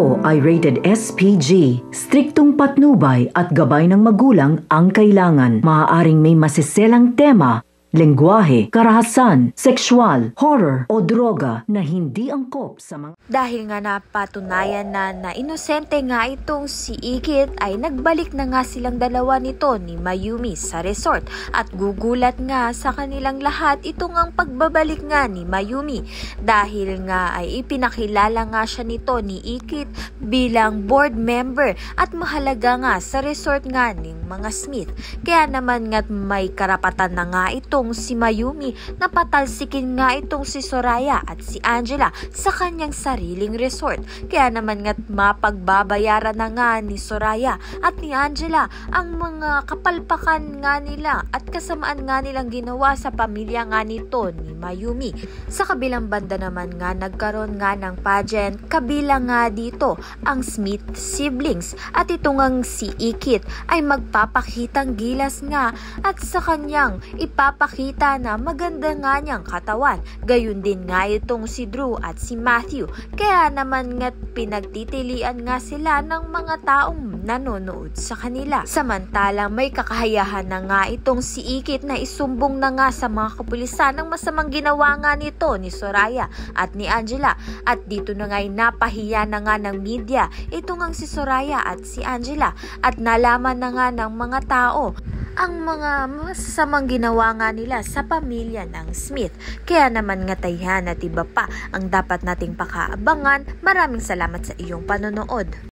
Ito ay rated SPG. Striktong patnubay at gabay ng magulang ang kailangan. Maaaring may masiselang tema, lengguwahe, karahasan, sexual, horror o droga na hindi angkop sa mga... Dahil nga napatunayan na inosente nga itong si Ikit ay nagbalik na nga silang dalawa nito ni Mayumi sa resort at gugulat nga sa kanilang lahat itong ang pagbabalik nga ni Mayumi dahil nga ay ipinakilala nga siya nito ni Ikit bilang board member at mahalaga nga sa resort nga ng mga Smith. Kaya naman nga may karapatan na nga ito si Mayumi na patalsikin nga itong si Soraya at si Angela sa kanyang sariling resort. Kaya naman nga mapagbabayaran na nga ni Soraya at ni Angela ang mga kapalpakan nga nila at kasamaan nga nilang ginawa sa pamilya nga nito ni Mayumi. Sa kabilang banda naman nga nagkaroon nga ng pageant kabilang nga dito ang Smith siblings at ito ngang si Ikit ay magpapakitang gilas nga at sa kanyang ipapakita na maganda nga niyang katawan. Gayun din nga itong si Drew at si Matthew. Kaya naman nga pinagtitilian nga sila ng mga taong nanonood sa kanila. Samantalang may kakayahan na nga itong si Ikit na isumbong na nga sa mga kapulisan ng masamang ginawa nga nito ni Soraya at ni Angela. At dito na nga'y napahiya na nga ng media ito ngang si Soraya at si Angela at nalaman na nga ng mga tao ang mga masamang ginawa nga nila sa pamilya ng Smith. Kaya naman nga tayhan at iba pa ang dapat nating pakaabangan. Maraming salamat sa iyong panonood.